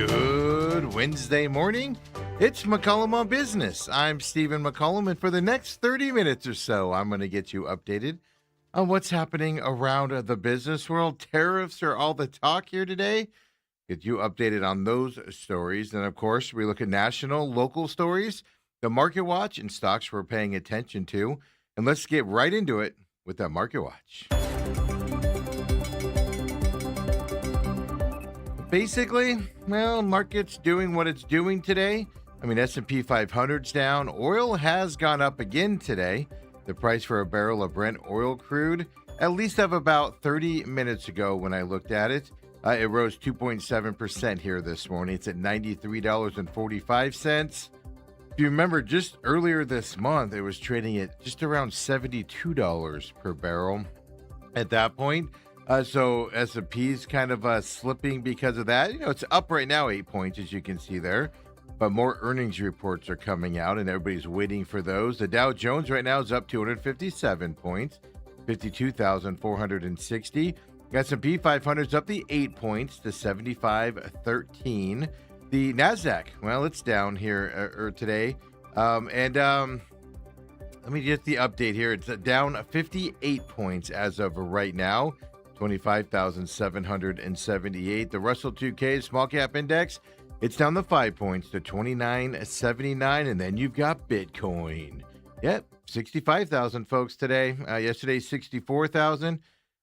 Good Wednesday morning. It's McCollum on Business. I'm Stephen McCollum, and for the next 30 minutes or so, I'm going to get you updated on what's happening around the business world. Tariffs are all the talk here today. Get you updated on those stories. And of course, we look at national, local stories, the market watch, and stocks we're paying attention to. And let's get right into it with that market watch. Basically, well, market's doing what it's doing today. I mean, S&P 500's down. Oil has gone up again today. The price for a barrel of Brent oil crude, at least of about 30 minutes ago when I looked at it, it rose 2.7% here this morning. It's at $93.45. If you remember, just earlier this month, it was trading at just around $72 per barrel at that point. So S&P's kind of slipping because of that. You know, it's up right now 8 points, as you can see there. But more earnings reports are coming out, and everybody's waiting for those. The Dow Jones right now is up 257 points, 52,460. S&P 500 is up the 8 points to 7513. The NASDAQ, well, it's down here today. Let me get the update here. It's down 58 points as of right now. 25,778. The Russell 2K small cap index, it's down the 5 points to 2979. And then you've got Bitcoin. Yep, 65,000 folks today. Yesterday, 64,000.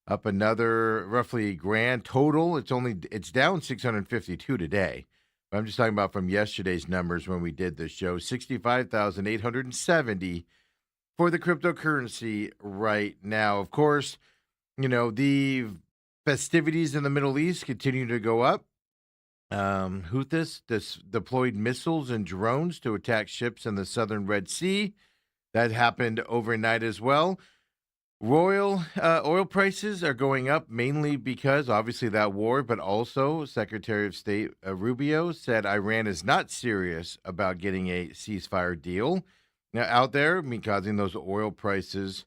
Up another roughly grand total. It's down 652 today. But I'm just talking about from yesterday's numbers when we did this show. 65,870 for the cryptocurrency right now. Of course, you know, the festivities in the Middle East continue to go up. Houthis deployed missiles and drones to attack ships in the southern Red Sea. That happened overnight as well. Oil prices are going up mainly because, obviously, that war, but also Secretary of State Rubio said Iran is not serious about getting a ceasefire deal out there, causing those oil prices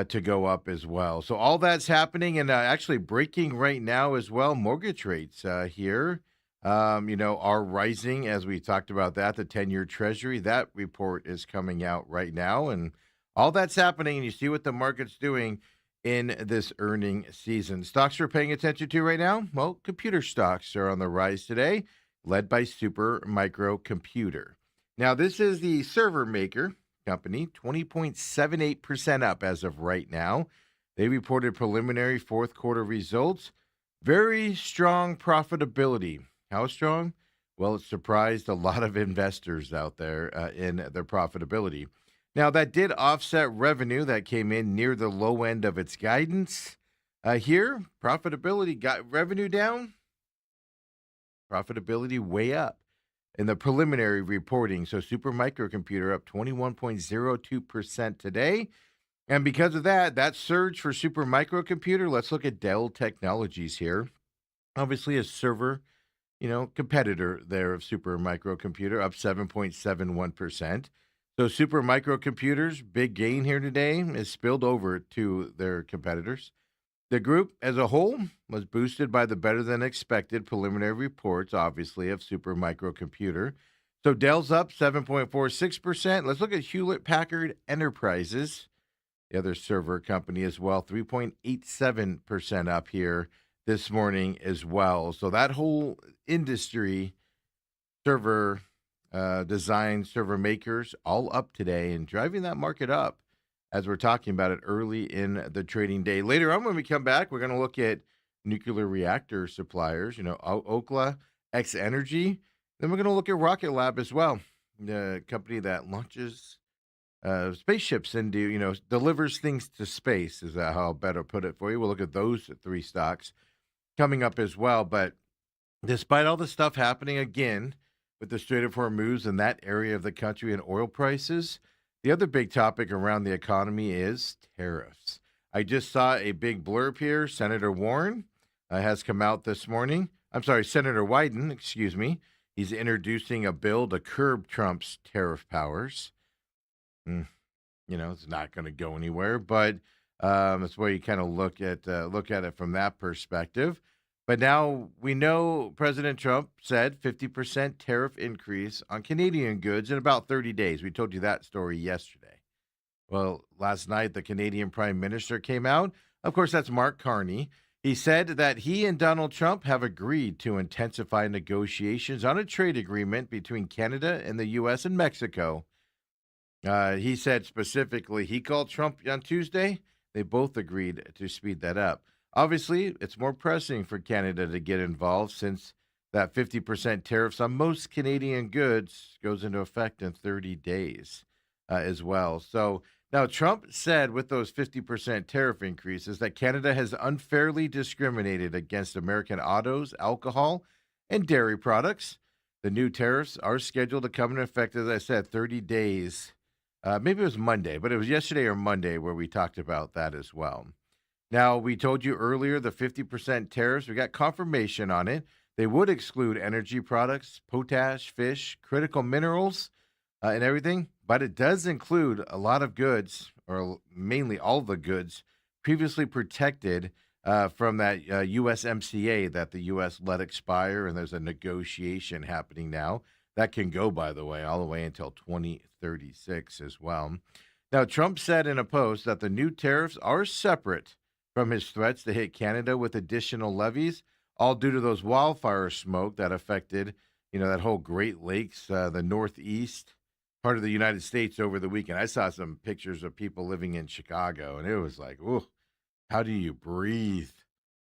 to go up as well. So all that's happening and actually breaking right now as well. Mortgage rates here, are rising as we talked about that. The 10-year Treasury, that report is coming out right now. And all that's happening, and you see what the market's doing in this earning season. Stocks we're paying attention to right now, well, computer stocks are on the rise today, led by Super Micro Computer. Now, this is the server maker company, 20.78% up as of right now. They reported preliminary fourth quarter results. Very strong profitability. How strong? Well, it surprised a lot of investors out there in their profitability. Now, that did offset revenue that came in near the low end of its guidance. Here, profitability got revenue down, profitability way up in the preliminary reporting. So Super Microcomputer up 21.02% today. And because of that surge for Super Microcomputer, let's look at Dell Technologies here. Obviously a server, competitor there of Super Microcomputer, up 7.71%. So Super Microcomputers, big gain here today, is spilled over to their competitors. The group as a whole was boosted by the better-than-expected preliminary reports, obviously, of Super Microcomputer. So Dell's up 7.46%. Let's look at Hewlett-Packard Enterprises, the other server company as well, 3.87% up here this morning as well. So that whole industry, server design, server makers, all up today and driving that market up, as we're talking about it early in the trading day. Later on, when we come back, we're going to look at nuclear reactor suppliers, Okla, X Energy. Then we're going to look at Rocket Lab as well, the company that launches spaceships and delivers things to space, is that how I'll better put it for you. We'll look at those three stocks coming up as well. But despite all the stuff happening again with the Strait of Hormuz in that area of the country and oil prices, the other big topic around the economy is tariffs. I just saw a big blurb here. Senator Warren has come out this morning. Senator Wyden, excuse me. He's introducing a bill to curb Trump's tariff powers. It's not going to go anywhere, but that's where you kind of look at it from that perspective. But now we know President Trump said 50% tariff increase on Canadian goods in about 30 days. We told you that story yesterday. Well, last night, the Canadian Prime Minister came out. Of course, that's Mark Carney. He said that he and Donald Trump have agreed to intensify negotiations on a trade agreement between Canada and the U.S. and Mexico. He said specifically, he called Trump on Tuesday. They both agreed to speed that up. Obviously, it's more pressing for Canada to get involved since that 50% tariffs on most Canadian goods goes into effect in 30 days as well. So now Trump said with those 50% tariff increases that Canada has unfairly discriminated against American autos, alcohol, and dairy products. The new tariffs are scheduled to come into effect, as I said, 30 days. Maybe it was Monday, but it was yesterday or Monday where we talked about that as well. Now, we told you earlier the 50% tariffs, we got confirmation on it. They would exclude energy products, potash, fish, critical minerals, and everything, but it does include a lot of goods, or mainly all the goods, previously protected from that USMCA that the U.S. let expire, and there's a negotiation happening now. That can go, by the way, all the way until 2036 as well. Now, Trump said in a post that the new tariffs are separate from his threats to hit Canada with additional levies, all due to those wildfire smoke that affected, that whole Great Lakes, the Northeast part of the United States over the weekend. I saw some pictures of people living in Chicago, and it was like, ooh, how do you breathe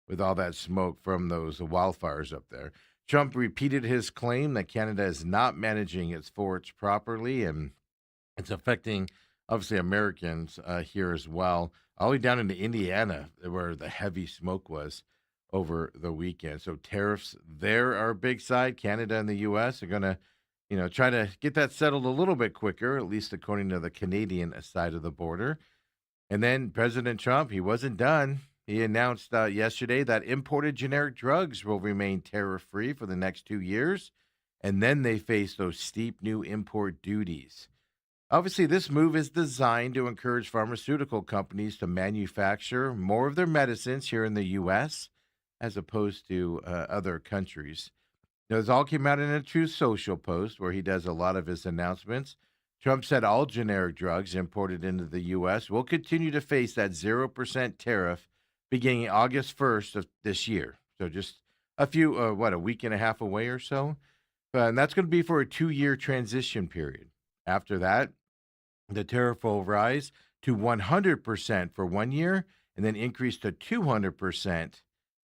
with all that smoke from those wildfires up there? Trump repeated his claim that Canada is not managing its forests properly, and it's affecting, obviously, Americans here as well, all the way down into Indiana, where the heavy smoke was over the weekend. So tariffs there are a big side. Canada and the U.S. are going to, try to get that settled a little bit quicker, at least according to the Canadian side of the border. And then President Trump, he wasn't done. He announced yesterday that imported generic drugs will remain tariff-free for the next 2 years, and then they face those steep new import duties. Obviously, this move is designed to encourage pharmaceutical companies to manufacture more of their medicines here in the U.S. as opposed to other countries. Now, this all came out in a Truth Social post where he does a lot of his announcements. Trump said all generic drugs imported into the U.S. will continue to face that 0% tariff beginning August 1st of this year. So just a week and a half away or so. And that's going to be for a 2-year transition period. After that, the tariff will rise to 100% for 1 year and then increase to 200%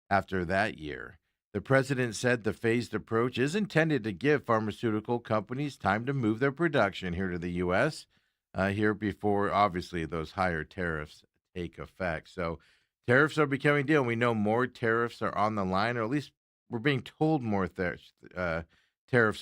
after that year. The president said the phased approach is intended to give pharmaceutical companies time to move their production here to the U.S. Here before, obviously, those higher tariffs take effect. So tariffs are becoming a deal. We know more tariffs are on the line, or at least we're being told more tariffs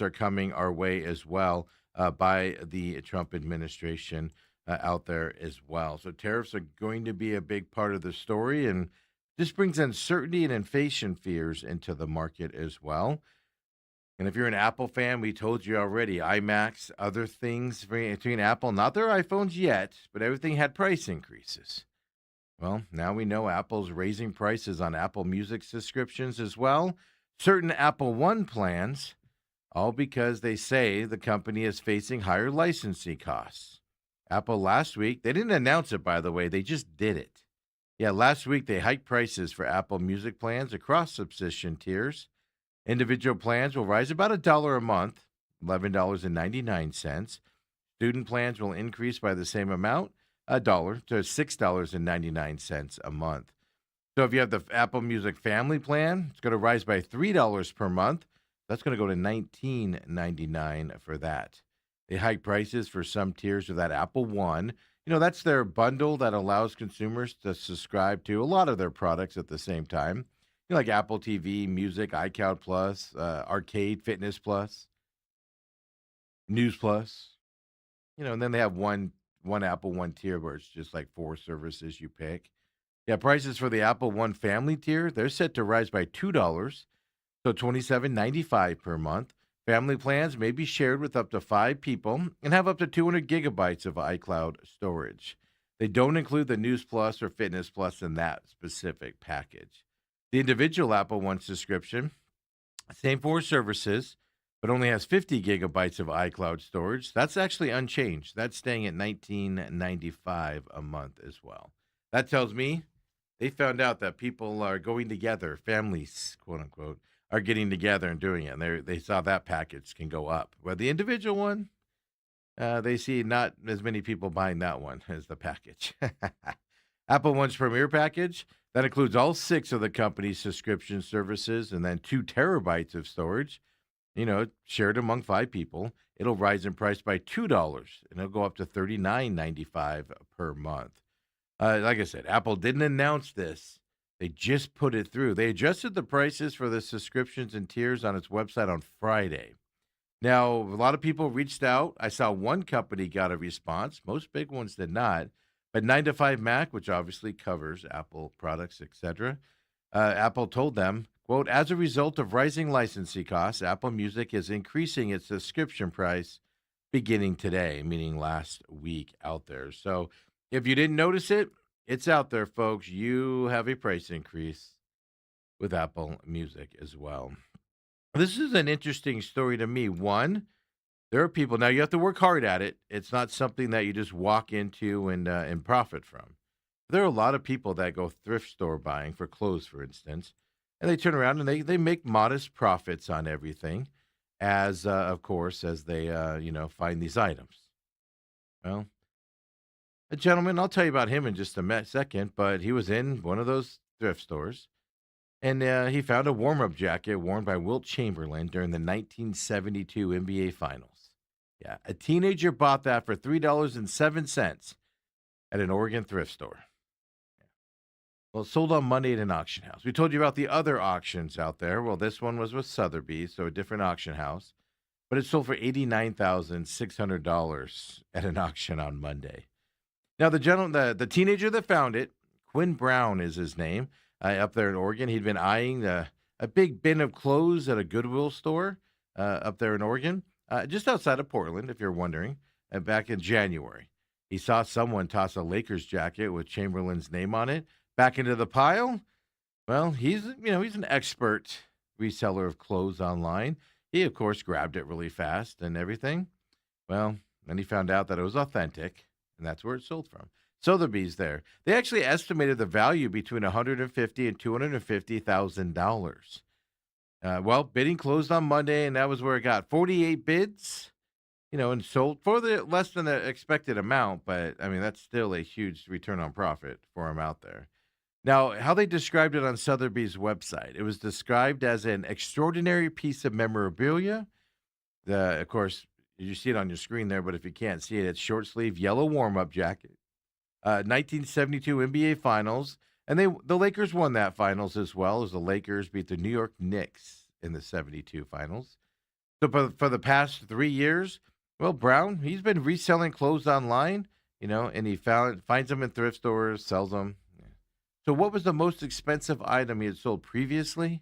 are coming our way as well by the Trump administration out there as well. So tariffs are going to be a big part of the story, and this brings uncertainty and inflation fears into the market as well. And if you're an Apple fan, we told you already, iMacs, other things between Apple, not their iPhones yet, but everything had price increases. Well, now we know Apple's raising prices on Apple Music subscriptions as well. Certain Apple One plans, all because they say the company is facing higher licensing costs. Apple last week, they didn't announce it, by the way, they just did it. Yeah, last week they hiked prices for Apple Music plans across subscription tiers. Individual plans will rise about $1 a month, $11.99. Student plans will increase by the same amount, $1 to $6.99 a month. So if you have the Apple Music Family Plan, it's going to rise by $3 per month. That's going to go to $19.99 for that. They hike prices for some tiers of that Apple One. That's their bundle that allows consumers to subscribe to a lot of their products at the same time. Like Apple TV, Music, iCloud Plus, Arcade, Fitness Plus, News Plus. And then they have one Apple One tier where it's just like 4 services you pick. Yeah, prices for the Apple One family tier, they're set to rise by $2, so $27.95 per month. Family plans may be shared with up to 5 people and have up to 200 gigabytes of iCloud storage. They don't include the News Plus or Fitness Plus in that specific package. The individual Apple One subscription, same four services, but only has 50 gigabytes of iCloud storage. That's actually unchanged. That's staying at 19.95 a month as well. That tells me they found out that people are going together, families, quote unquote, are getting together and doing it. And they saw that package can go up. Well, the individual one, they see not as many people buying that one as the package. Apple One's Premier package that includes all six of the company's subscription services and then 2 terabytes of storage. Shared among five people. It'll rise in price by $2, and it'll go up to $39.95 per month. Like I said, Apple didn't announce this. They just put it through. They adjusted the prices for the subscriptions and tiers on its website on Friday. Now, a lot of people reached out. I saw one company got a response. Most big ones did not. But 9 to 5 Mac, which obviously covers Apple products, etc., Apple told them, quote, as a result of rising licensing costs, Apple Music is increasing its subscription price beginning today, meaning last week out there. So if you didn't notice it, it's out there, folks. You have a price increase with Apple Music as well. This is an interesting story to me. One, there are people now. You have to work hard at it. It's not something that you just walk into and profit from. There are a lot of people that go thrift store buying for clothes, for instance, and they turn around and they make modest profits on everything, as of course as they find these items. Well, a gentleman, I'll tell you about him in just a second, but he was in one of those thrift stores. And he found a warm-up jacket worn by Wilt Chamberlain during the 1972 NBA Finals. Yeah, a teenager bought that for $3.07 at an Oregon thrift store. Well, it sold on Monday at an auction house. We told you about the other auctions out there. Well, this one was with Sotheby's, so a different auction house. But it sold for $89,600 at an auction on Monday. Now, the teenager that found it, Quinn Brown is his name, up there in Oregon. He'd been eyeing a big bin of clothes at a Goodwill store up there in Oregon, just outside of Portland, if you're wondering, back in January. He saw someone toss a Lakers jacket with Chamberlain's name on it back into the pile. Well, he's an expert reseller of clothes online. He, of course, grabbed it really fast and everything. Well, then he found out that it was authentic, and that's where it sold from. Sotheby's there. They actually estimated the value between $150,000 and $250,000. Well, bidding closed on Monday, and that was where it got 48 bids, and sold for the less than the expected amount. But I mean, that's still a huge return on profit for them out there. Now, how they described it on Sotheby's website, it was described as an extraordinary piece of memorabilia. Of course, you see it on your screen there, but if you can't see it, it's short sleeve yellow warm-up jacket. 1972 NBA Finals, and the Lakers won that finals as well, as the Lakers beat the New York Knicks in the 72 Finals. So for the past 3 years, well, Brown, he's been reselling clothes online, and he finds them in thrift stores, sells them. So what was the most expensive item he had sold previously?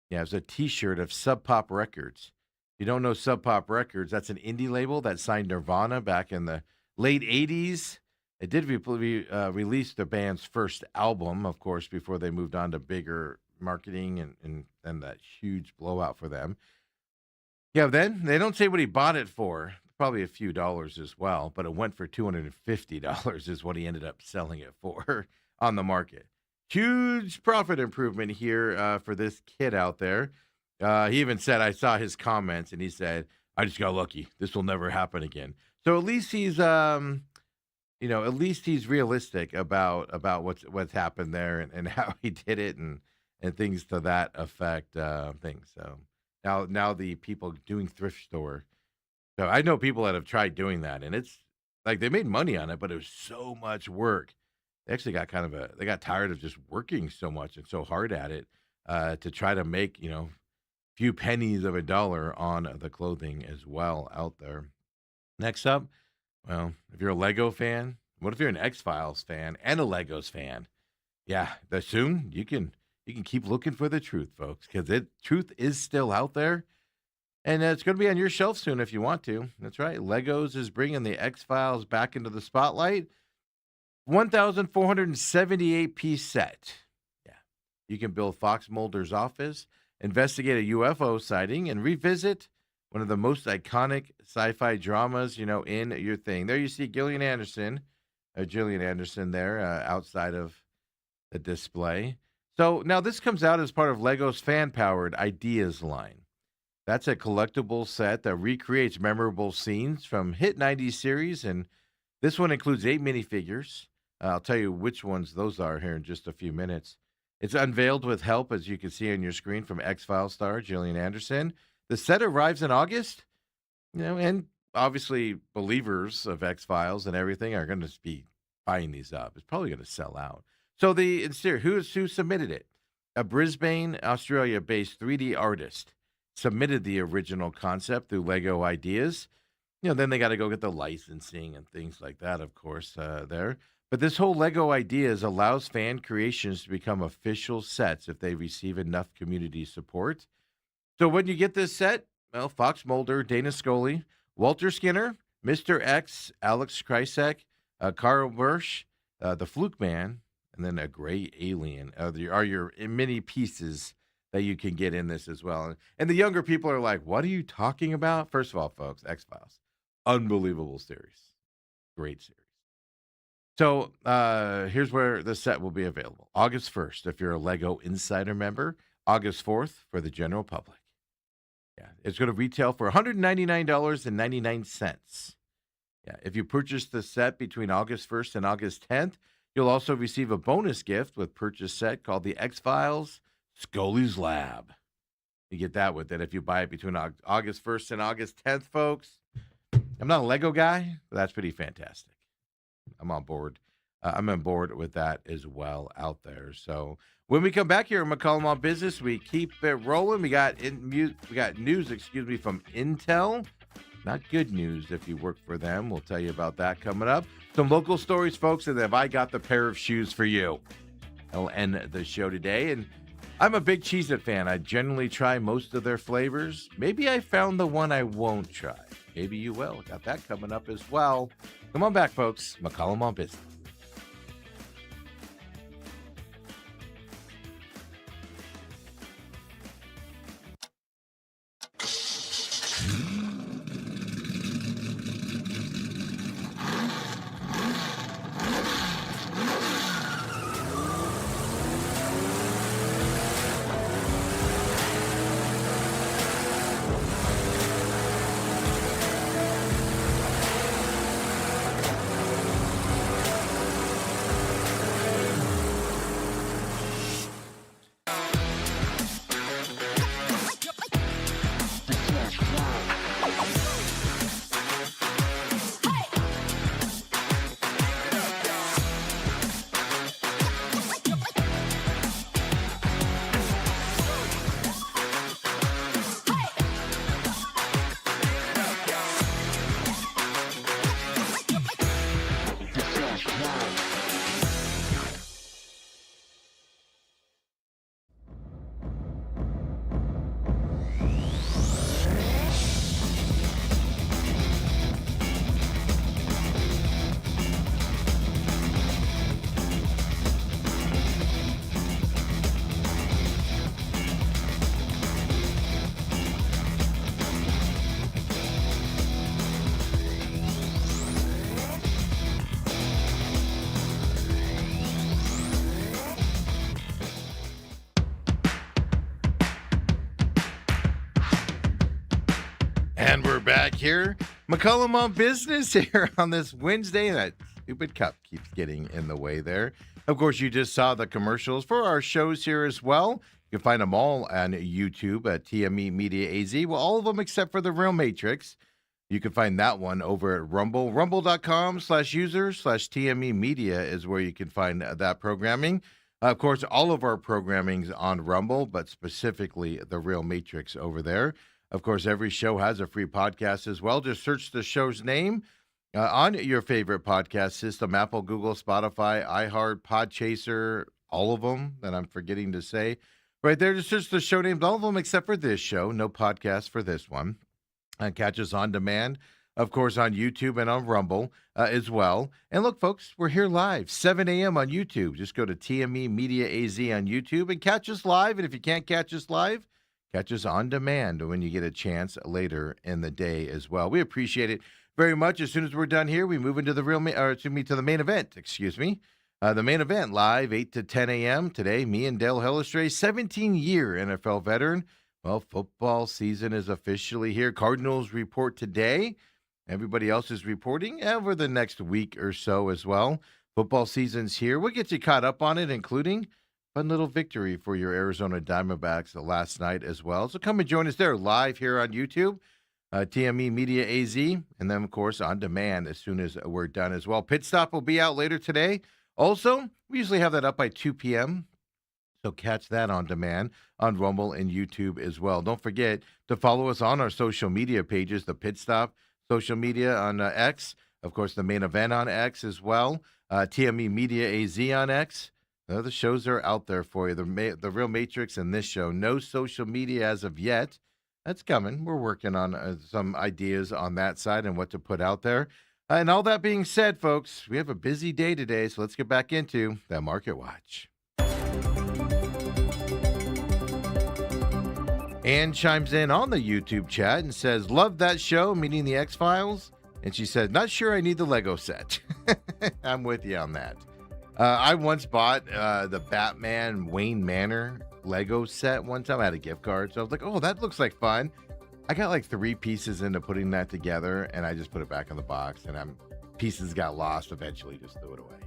Yeah, it was a T-shirt of Sub Pop Records. If you don't know Sub Pop Records, that's an indie label that signed Nirvana back in the late 80s. It did release the band's first album, of course, before they moved on to bigger marketing and that huge blowout for them. Yeah, then they don't say what he bought it for. Probably a few dollars as well, but it went for $250 is what he ended up selling it for on the market. Huge profit improvement here for this kid out there. He even said, I saw his comments, and he said, I just got lucky. This will never happen again. So at least he's realistic about what's happened there and how he did it and things to that effect. Things. So now the people doing thrift store. So I know people that have tried doing that, and it's like they made money on it, but it was so much work. They actually got they got tired of just working so much and so hard at it to try to make few pennies of a dollar on the clothing as well out there. Next up. Well, if you're a Lego fan, what if you're an X-Files fan and a Legos fan? Yeah, soon you can keep looking for the truth, folks, because truth is still out there, and it's going to be on your shelf soon if you want to. That's right. Legos is bringing the X-Files back into the spotlight. 1,478 piece set. Yeah, You can build Fox Mulder's office, investigate a UFO sighting, and revisit one of the most iconic sci-fi dramas, in your thing. There you see Gillian Anderson there outside of the display. So now this comes out as part of Lego's fan-powered Ideas line. That's a collectible set that recreates memorable scenes from hit 90s series, and this one includes 8 minifigures. I'll tell you which ones those are here in just a few minutes. It's unveiled with help, as you can see on your screen, from X-Files star Gillian Anderson. The set arrives in August, and obviously believers of X-Files and everything are going to be buying these up. It's probably going to sell out. So the interior, who submitted it? A Brisbane, Australia-based 3D artist submitted the original concept through Lego Ideas. Then they got to go get the licensing and things like that, of course, there. But this whole Lego Ideas allows fan creations to become official sets if they receive enough community support. So when you get this set, well, Fox Mulder, Dana Scully, Walter Skinner, Mr. X, Alex Krycek, Carl Bursch, the Fluke Man, and then a gray alien are your mini pieces that you can get in this as well. And the younger people are like, what are you talking about? First of all, folks, X-Files. Unbelievable series. Great series. So here's where the set will be available. August 1st, if you're a Lego Insider member. August 4th for the general public. Yeah, it's going to retail for $199.99. Yeah, if you purchase the set between August 1st and August 10th, you'll also receive a bonus gift with purchase set called the X-Files Scully's Lab. You get that with it if you buy it between August 1st and August 10th, folks. I'm not a Lego guy, but that's pretty fantastic. I'm on board. I'm on board with that as well out there. So when we come back here in McCollum on Business, we keep it rolling. We got news, from Intel. Not good news if you work for them. We'll tell you about that coming up. Some local stories, folks, and have I got the pair of shoes for you? I'll end the show today. And I'm a big Cheez-It fan. I generally try most of their flavors. Maybe I found the one I won't try. Maybe you will. Got that coming up as well. Come on back, folks. McCollum on Business. And we're back here. McCollum on Business here on this Wednesday. That stupid cup keeps getting in the way there. Of course, you just saw the commercials for our shows here as well. You can find them all on YouTube at TME Media AZ. Well, all of them except for the Real Matrix. You can find that one over at Rumble. Rumble.com/user/TME Media is where you can find that programming. Of course, all of our programming's on Rumble, but specifically the Real Matrix over there. Of course, every show has a free podcast as well. Just search the show's name on your favorite podcast system, Apple, Google, Spotify, iHeart, Podchaser, all of them that I'm forgetting to say. Right there, just search the show names, all of them except for this show. No podcast for this one. Catch us on demand of course, on YouTube and on Rumble as well. And look, folks, we're here live, 7 a.m. on YouTube. Just go to TME Media AZ on YouTube and catch us live. And if you can't catch us live, catch us on demand when you get a chance later in the day as well. We appreciate it very much. As soon as we're done here, we move into the to the main event. The main event live 8 to 10 a.m. today. Me and Dale Hellestrae, 17-year NFL veteran. Well, football season is officially here. Cardinals report today. Everybody else is reporting over the next week or so as well. Football season's here. We'll get you caught up on it, including fun little victory for your Arizona Diamondbacks last night as well. So come and join us there live here on YouTube, TME Media AZ, and then, of course, on demand as soon as we're done as well. Pit Stop will be out later today. Also, we usually have that up by 2 p.m., so catch that on demand on Rumble and YouTube as well. Don't forget to follow us on our social media pages, the Pit Stop social media on X, of course, the main event on X as well, TME Media AZ on X. The shows are out there for you. The Real Matrix and this show. No social media as of yet. That's coming. We're working on some ideas on that side and what to put out there. And all that being said, folks, we have a busy day today, so let's get back into that Market Watch. Ann chimes in on the YouTube chat and says, love that show, meaning the X-Files. And she said, not sure I need the Lego set. I'm with you on that. I once bought the Batman Wayne Manor Lego set one time. I had a gift card, so I was like, oh, that looks like fun. I got like 3 pieces into putting that together, and I just put it back in the box, and pieces got lost. Eventually, just threw it away.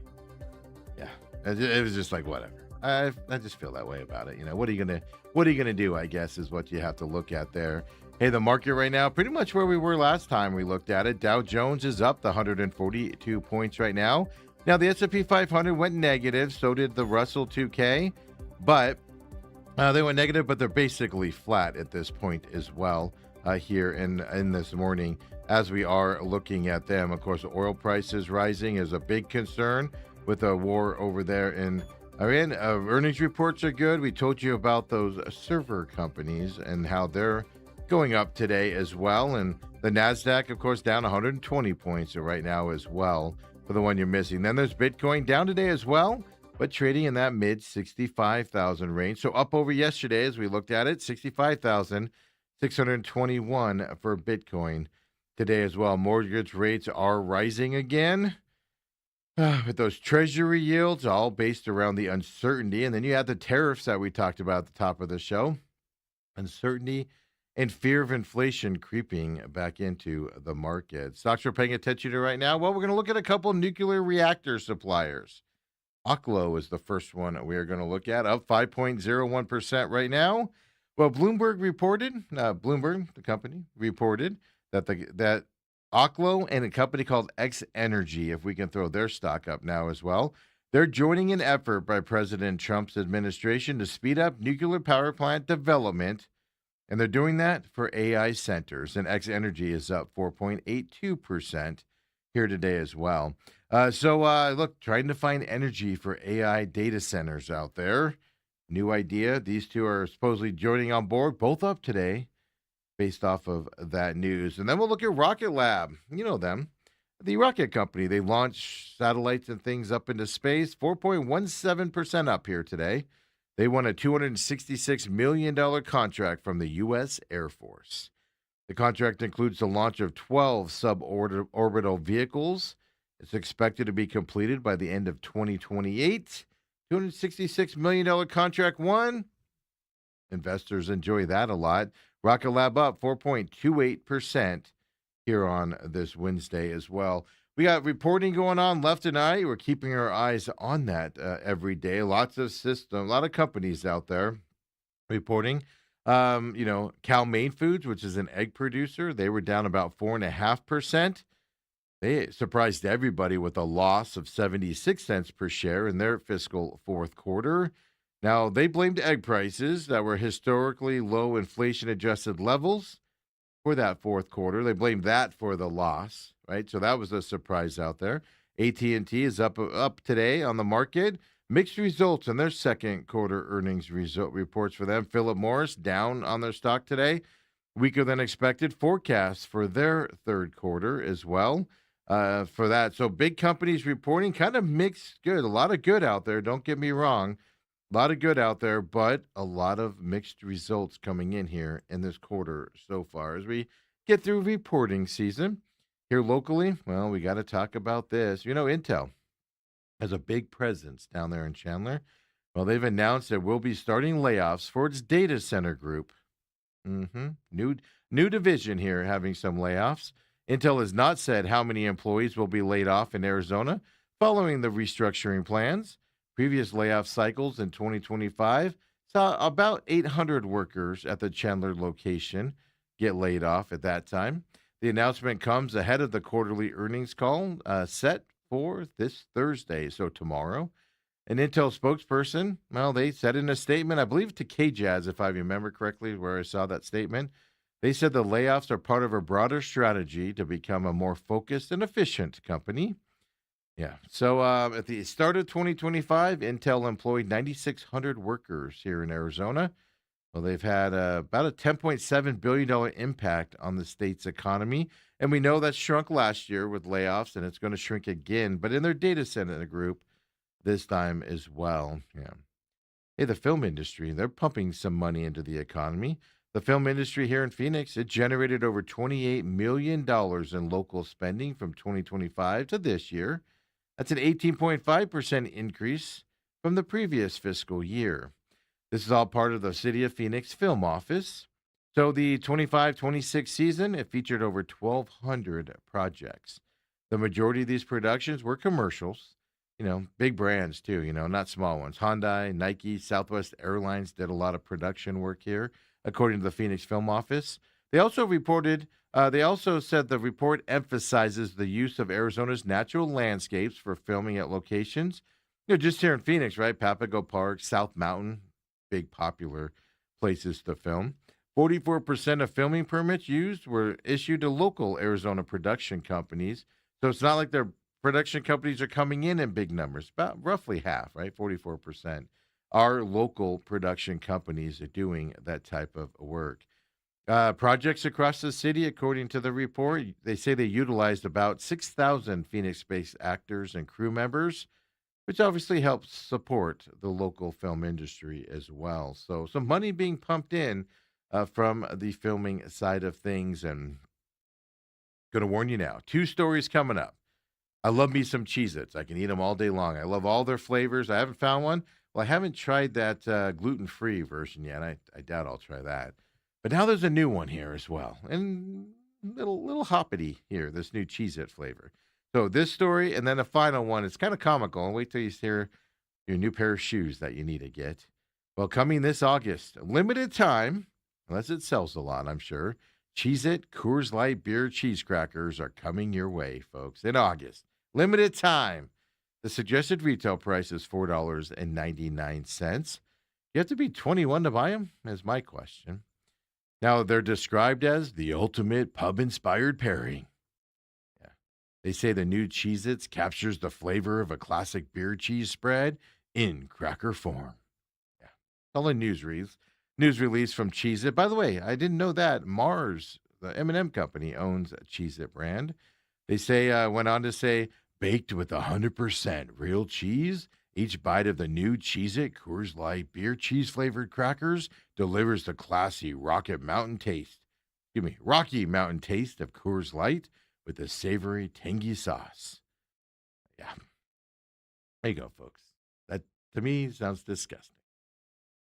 Yeah, it was just like whatever. I just feel that way about it. You know, what are you gonna do? I guess is what you have to look at there. Hey, the market right now, pretty much where we were last time we looked at it. Dow Jones is up 142 points right now. Now, the S&P 500 went negative, so did the Russell 2K, but they went negative, but they're basically flat at this point as well here in this morning as we are looking at them. Of course, oil prices rising is a big concern with the war over there in Iran. Earnings reports are good. We told you about those server companies and how they're going up today as well. And the NASDAQ, of course, down 120 points right now as well, for the one you're missing. Then there's Bitcoin down today as well, but trading in that mid 65,000 range. So up over yesterday as we looked at it, 65,621 for Bitcoin today as well. Mortgage rates are rising again. With those treasury yields all based around the uncertainty. And then you have the tariffs that we talked about at the top of the show. Uncertainty and fear of inflation creeping back into the market. Stocks we're paying attention to right now. Well, we're going to look at a couple nuclear reactor suppliers. Oklo is the first one we are going to look at, up 5.01% right now. Well, Bloomberg, the company, reported that Oklo and a company called X Energy, if we can throw their stock up now as well, they're joining an effort by President Trump's administration to speed up nuclear power plant development. And they're doing that for AI centers. And X Energy is up 4.82% here today as well. Look, trying to find energy for AI data centers out there. New idea. These two are supposedly joining on board, both up today based off of that news. And then we'll look at Rocket Lab. You know them. The rocket company. They launch satellites and things up into space. 4.17% up here today. They won a $266 million contract from the U.S. Air Force. The contract includes the launch of 12 suborbital vehicles. It's expected to be completed by the end of 2028. $266 million contract won. Investors enjoy that a lot. Rocket Lab up 4.28% here on this Wednesday as well. We got reporting going on left and right. We're keeping our eyes on that every day. A lot of companies out there reporting. Cal Maine Foods, which is an egg producer, they were down about 4.5%. They surprised everybody with a loss of 76 cents per share in their fiscal fourth quarter. Now, they blamed egg prices that were historically low inflation-adjusted levels for that fourth quarter. They blamed that for the loss, right? So that was a surprise out there. AT&T is up today on the market. Mixed results in their second quarter earnings reports for them. Philip Morris down on their stock today. Weaker than expected forecasts for their third quarter as well. For that, so big companies reporting kind of mixed good. A lot of good out there. Don't get me wrong. A lot of good out there, but a lot of mixed results coming in here in this quarter so far. As we get through reporting season here locally, well, we got to talk about this. Intel has a big presence down there in Chandler. Well, they've announced it will be starting layoffs for its data center group. New division here having some layoffs. Intel has not said how many employees will be laid off in Arizona following the restructuring plans. Previous layoff cycles in 2025 saw about 800 workers at the Chandler location get laid off at that time. The announcement comes ahead of the quarterly earnings call set for this Thursday, so tomorrow. An Intel spokesperson, well, they said in a statement, I believe to KJazz, if I remember correctly, where I saw that statement, they said the layoffs are part of a broader strategy to become a more focused and efficient company. Yeah. So at the start of 2025, Intel employed 9,600 workers here in Arizona. Well, they've had about a $10.7 billion impact on the state's economy. And we know that shrunk last year with layoffs, and it's going to shrink again, but in their data center group this time as well. Yeah. Hey, the film industry, they're pumping some money into the economy. The film industry here in Phoenix, it generated over $28 million in local spending from 2025 to this year. That's an 18.5% increase from the previous fiscal year. This is all part of the City of Phoenix Film Office. So the 25-26 season, it featured over 1,200 projects. The majority of these productions were commercials, big brands too, not small ones. Hyundai, Nike, Southwest Airlines did a lot of production work here, according to the Phoenix Film Office. They also said the report emphasizes the use of Arizona's natural landscapes for filming at locations. Just here in Phoenix, right? Papago Park, South Mountain, big popular places to film. 44% of filming permits used were issued to local Arizona production companies. So it's not like their production companies are coming in big numbers. About roughly half, right? 44% are local production companies are doing that type of work. Projects across the city, according to the report, they say they utilized about 6,000 Phoenix-based actors and crew members, which obviously helps support the local film industry as well. So some money being pumped in from the filming side of things. And going to warn you now, 2 stories coming up. I love me some Cheez-Its. I can eat them all day long. I love all their flavors. I haven't found one. Well, I haven't tried that gluten-free version yet. I doubt I'll try that. But now there's a new one here as well. And little hoppity here, this new Cheez-It flavor. So this story, and then the final one, it's kind of comical. And wait till you hear your new pair of shoes that you need to get. Well, coming this August, limited time, unless it sells a lot, I'm sure, Cheez-It Coors Light Beer Cheese Crackers are coming your way, folks, in August. Limited time. The suggested retail price is $4.99. You have to be 21 to buy them, is my question. Now, they're described as the ultimate pub-inspired pairing. Yeah. They say the new Cheez-Its captures the flavor of a classic beer cheese spread in cracker form. Yeah. All a news release from Cheez-It. By the way, I didn't know that Mars, the M&M company, owns a Cheez-It brand. They went on to say, baked with 100% real cheese, each bite of the new Cheez-It Coors Light beer cheese flavored crackers delivers the classy Rocky Mountain taste of Coors Light with a savory, tangy sauce. Yeah. There you go, folks. That, to me, sounds disgusting.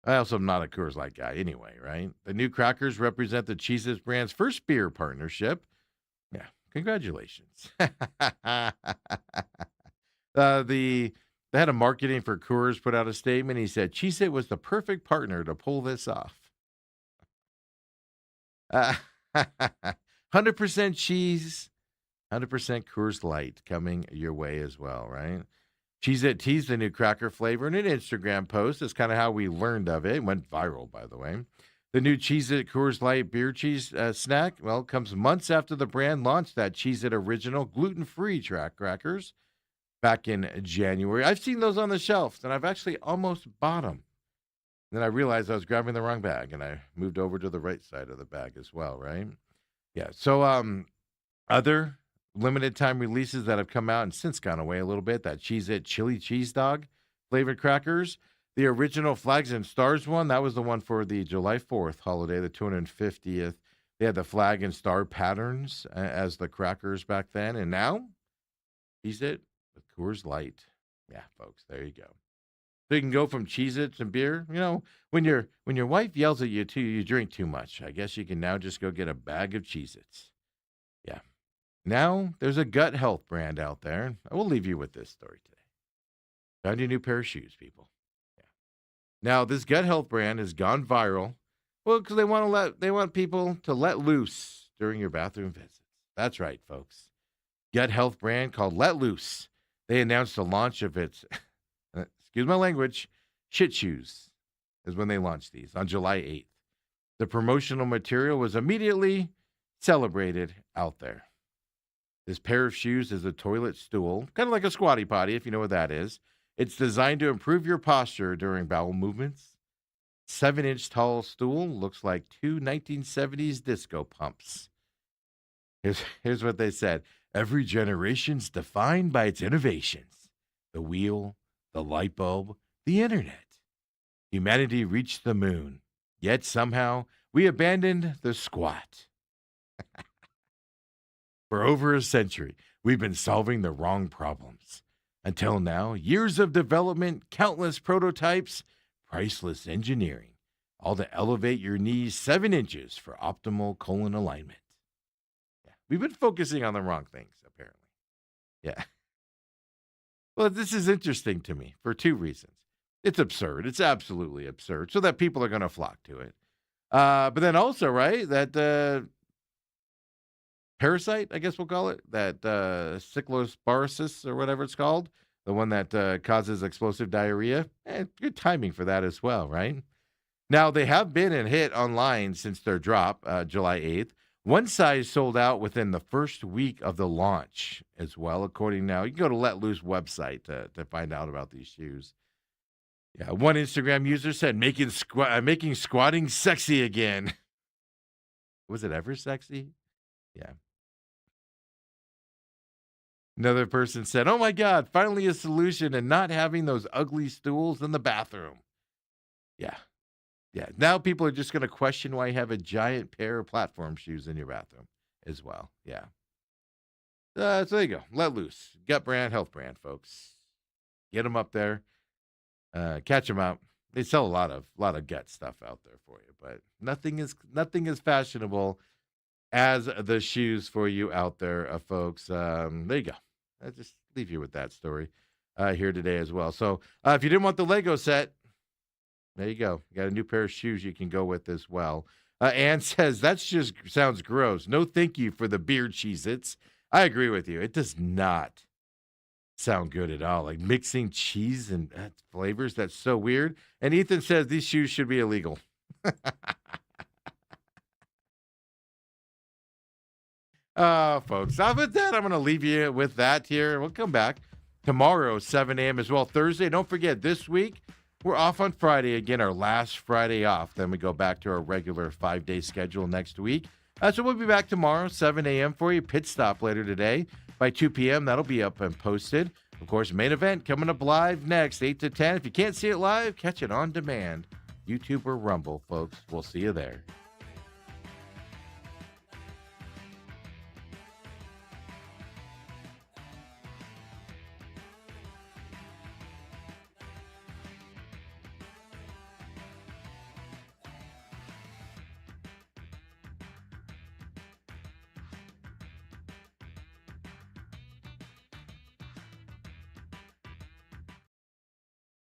I also am not a Coors Light guy anyway, right? The new crackers represent the Cheez-Its brand's first beer partnership. Yeah, congratulations. The head of marketing for Coors put out a statement. He said, Cheez-It was the perfect partner to pull this off. 100% cheese, 100% Coors Light coming your way as well, right? Cheez-It teased the new cracker flavor in an Instagram post. That's kind of how we learned of it. It went viral, by the way. The new Cheez-It Coors Light beer cheese snack, well, comes months after the brand launched that Cheez-It original gluten-free crackers back in January. I've seen those on the shelves, and I've actually almost bought them. Then I realized I was grabbing the wrong bag, and I moved over to the right side of the bag as well, right? Yeah. So, other limited time releases that have come out and since gone away a little bit, that Cheez-It chili cheese dog flavored crackers. The original Flags and Stars one, that was the one for the July 4th holiday, the 250th. They had the flag and star patterns as the crackers back then. And now, Cheez-It with Coors Light. Yeah, folks, there you go. So you can go from Cheez-Its and beer. When your wife yells at you too, you drink too much. I guess you can now just go get a bag of Cheez-Its. Yeah. Now there's a gut health brand out there. I will leave you with this story today. Found your new pair of shoes, people. Yeah. Now this gut health brand has gone viral. Well, because they want people to let loose during your bathroom visits. That's right, folks. Gut health brand called Let Loose. They announced the launch of its, excuse my language, shit shoes is when they launched these on July 8th. The promotional material was immediately celebrated out there. This pair of shoes is a toilet stool, kind of like a squatty potty, if you know what that is. It's designed to improve your posture during bowel movements. 7-inch tall stool looks like two 1970s disco pumps. Here's what they said. Every generation's defined by its innovations. The wheel, the light bulb, the internet. Humanity reached the moon, yet somehow we abandoned the squat. For over a century, we've been solving the wrong problems. Until now, years of development, countless prototypes, priceless engineering, all to elevate your knees 7 inches for optimal colon alignment. Yeah, we've been focusing on the wrong things, apparently. Yeah. Well, this is interesting to me for two reasons. It's absurd. It's absolutely absurd. So that people are going to flock to it. But then also, right, that parasite, I guess we'll call it, that cyclosporisis or whatever it's called, the one that causes explosive diarrhea. Good timing for that as well, right? Now, they have been in hit online since their drop, July 8th. One size sold out within the first week of the launch as well, according now. You can go to Let Loose website to find out about these shoes. Yeah, one Instagram user said, making squatting sexy again. Was it ever sexy? Yeah. Another person said, oh my God, finally a solution and not having those ugly stools in the bathroom. Yeah. Yeah. Now people are just going to question why you have a giant pair of platform shoes in your bathroom as well. Yeah. So there you go. Let Loose. Gut brand, health brand, folks. Get them up there. Catch them out. They sell a lot of gut stuff out there for you, but nothing is fashionable as the shoes for you out there, folks. There you go. I'll just leave you with that story here today as well. So if you didn't want the Lego set, there you go. You got a new pair of shoes you can go with as well. Ann says, that just sounds gross. No thank you for the beard Cheez-Its. I agree with you. It does not sound good at all. Like mixing cheese and flavors, that's so weird. And Ethan says these shoes should be illegal. Folks, with that, I'm going to leave you with that here. We'll come back tomorrow, 7 a.m. as well. Thursday, don't forget, this week, we're off on Friday. Again, our last Friday off. Then we go back to our regular 5-day schedule next week. So we'll be back tomorrow, 7 a.m. for you. Pit stop later today. By 2 p.m., that'll be up and posted. Of course, main event coming up live next, 8 to 10. If you can't see it live, catch it on demand. YouTube or Rumble, folks. We'll see you there.